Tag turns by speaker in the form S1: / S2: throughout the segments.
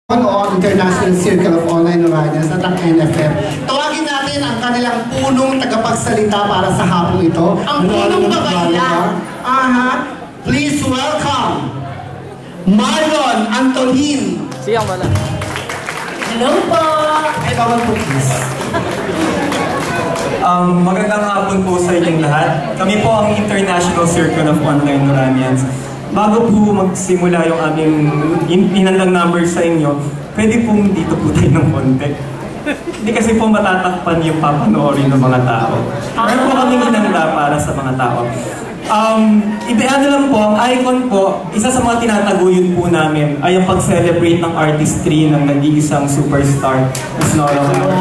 S1: o International Circle of Online Riders at ang NFF. Tawagin natin ang kanilang punong tagapagsalita para sa hapong ito. Ang punong babayla. Please welcome Marlon Antonin.
S2: Siyang wala.
S3: Hello po!
S1: Ay, bawal po please.
S4: Magandang hapon po sa inyong lahat. Kami po ang International Circle of Online Noranians. Bago po magsimula yung aming inandang number sa inyo, pwede pong dito po tayo ng konti. Hindi kasi po matatakpan yung papanoorin ng mga tao. Meron po kaming inanda para sa mga tao. Ano lang po, ang icon po, isa sa mga tinataguyod po namin ay ang pag-celebrate ng artistry ng nag-iisang superstar, Ms. Nora Honor.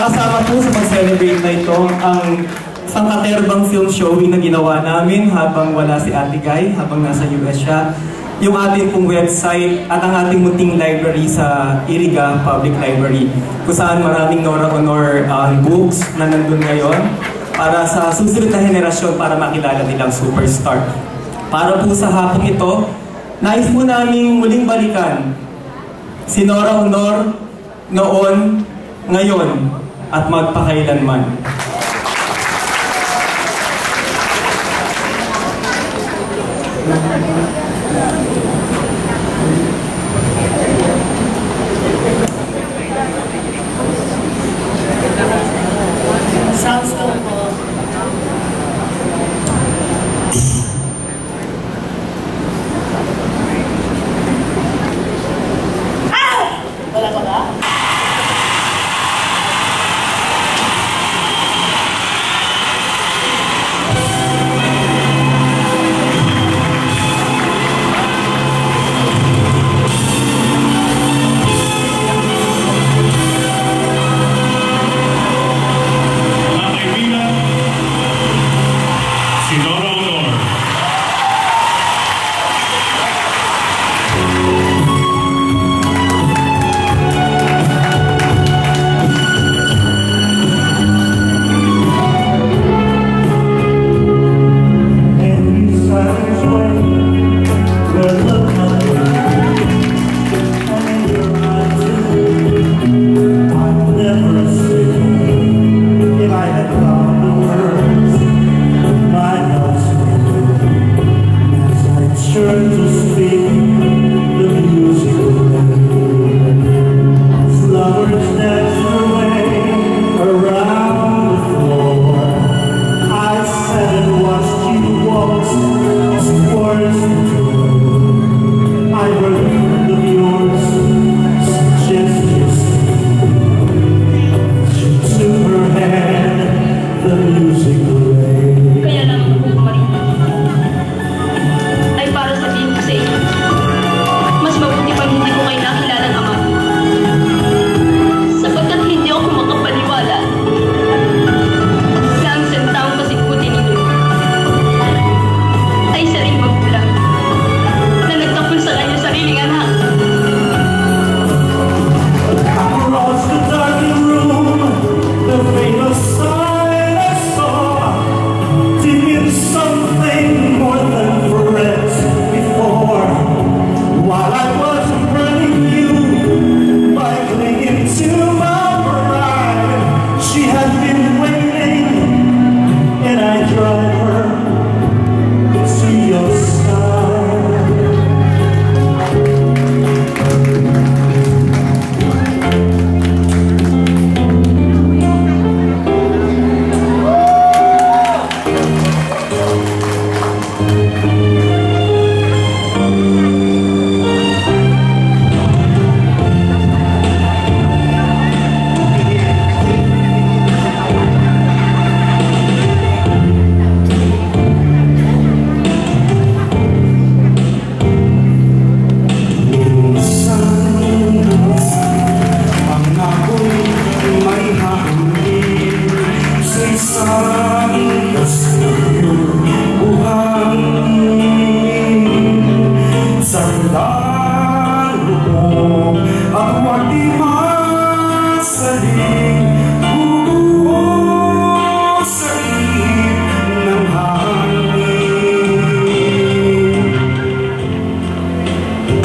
S4: Kasama po sa pag-celebrate na ito ang sangkaterbang film showing na ginawa namin habang wala si Ate Guy, habang nasa US siya. Yung ating pong website at ang ating munting library sa Iriga Public Library, kung saan maraming Nora Honor books na nandun ngayon para sa susunod na henerasyon para makilala nilang superstar. Para po sa hapong ito, nais po naming muling balikan si Nora Honor noon, ngayon, at magpakailanman.
S3: Sounds good po. Wala ka ba?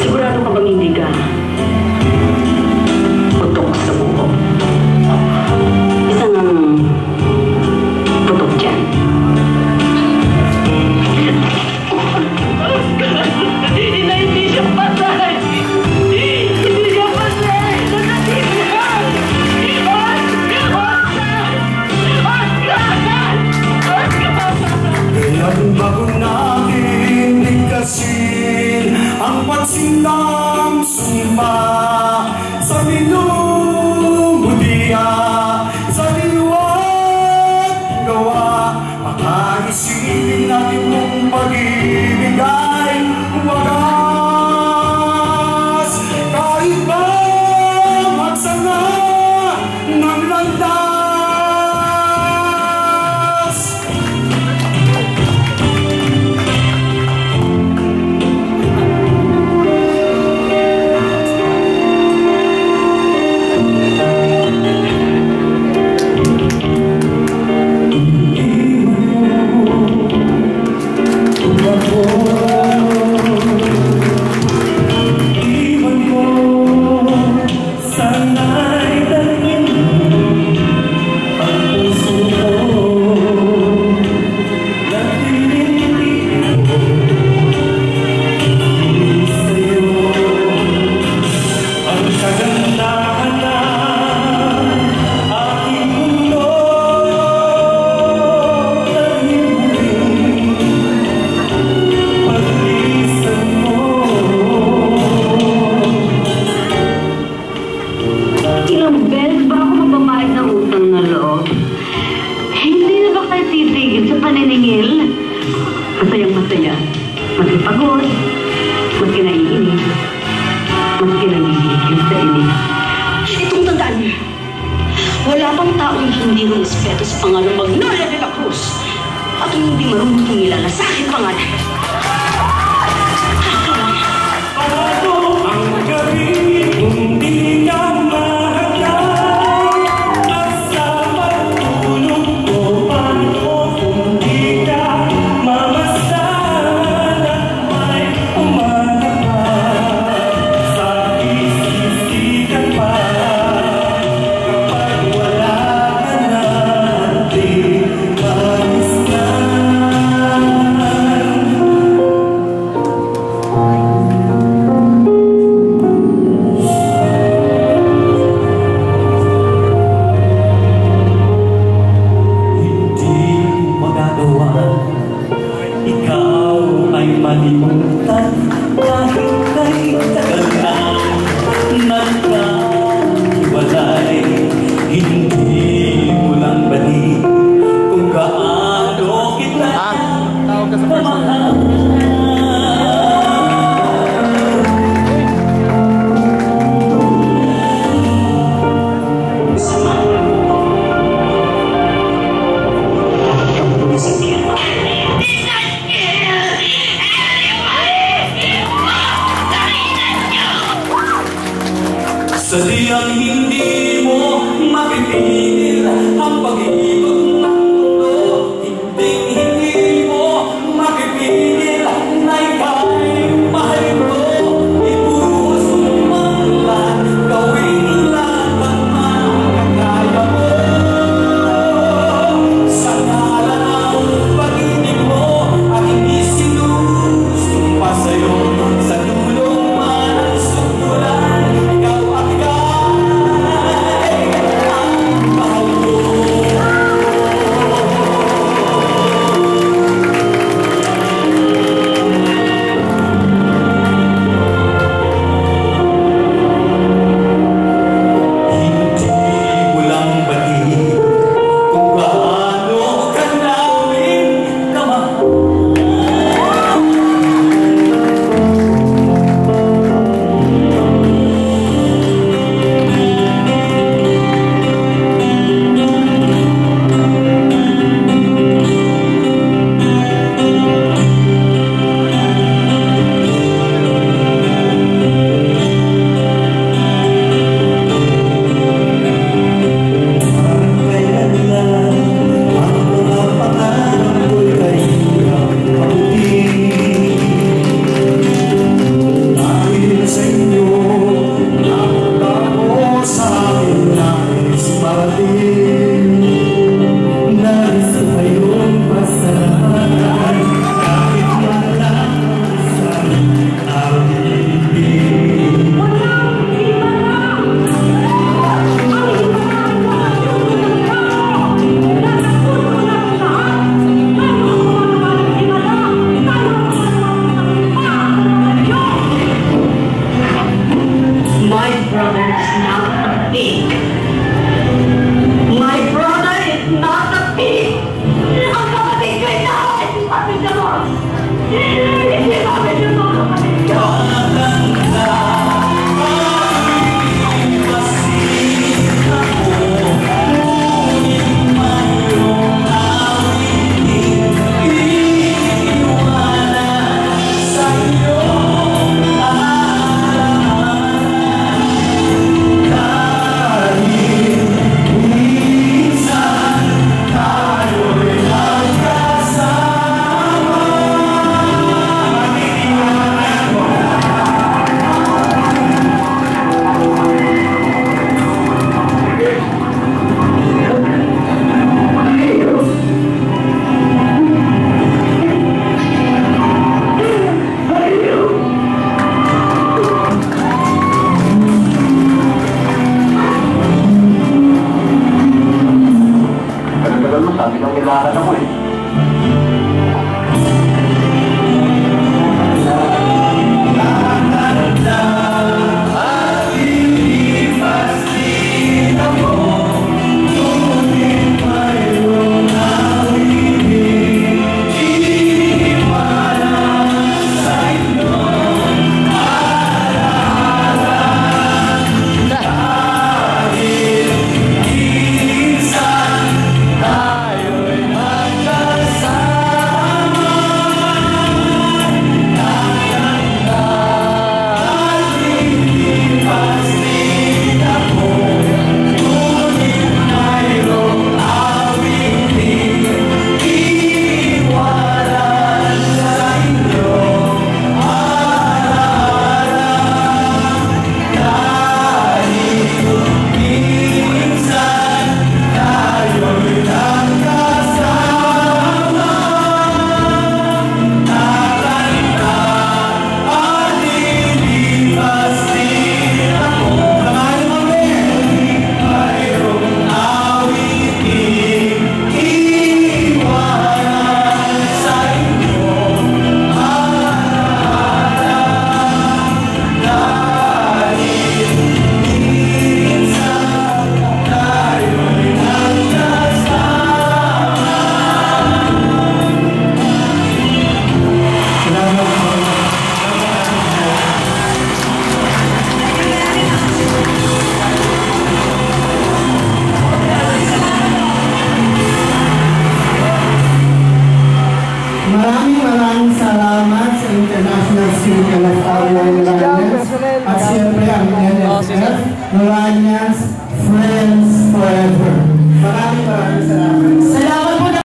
S3: Sigurado ka bang hindi ka?
S4: sumpa sa minumudiya, sa liwag gawa, makaisipin natin mong pag-ibig ay wagas. Kahit ba magsama ng landas,
S2: ilang beses ba ako magbabayad ng utang na loob? Hindi na ba kayo titigil sa paniningil? Masayang masaya. Maski pagod. Maski naiinis. Maski nangigigil sa inis.
S5: Itong tandaan niyo, wala bang taong hindi rumispeto sa pangalang Magnolia de la Cruz at hindi marunong tumilala sa aking pangalan.
S4: ang gabi kung di ka mahagay, at sa pagtulog ko paano kung di ka mamasdan at may umaga pa sa isisigan pa kapag wala ka na di mamasdan. Ikaw ay malimutan kahit kay tagal na nagkahiwalay. Hindi mo lang balik kung gaano kita mamahal. Sadyang hindi mo mapipigil ang pag-ibig ng mundo. Hindi mo mapipigil na ika'y mahal ko. Ibuhos mo ang lahat, gawin lahat ang makakaya mo. Sa ngalan ng pag-ibig mo, aking isinusumpa sa'yo. Sa dulong man ang sukulan, ikaw at ika'y ang mahal ko.
S2: not a pig. My brother is not a pig. Ang kapatid ko ay nakakasipapin na mo. Hindi namin yung mga kapatid ko.
S6: Sabi ng kailangan ako eh.
S1: Maraming salamat sa International Circle of Online-Iranians at siyempre ang NFF, Iranians Friends Forever. Maraming salamat.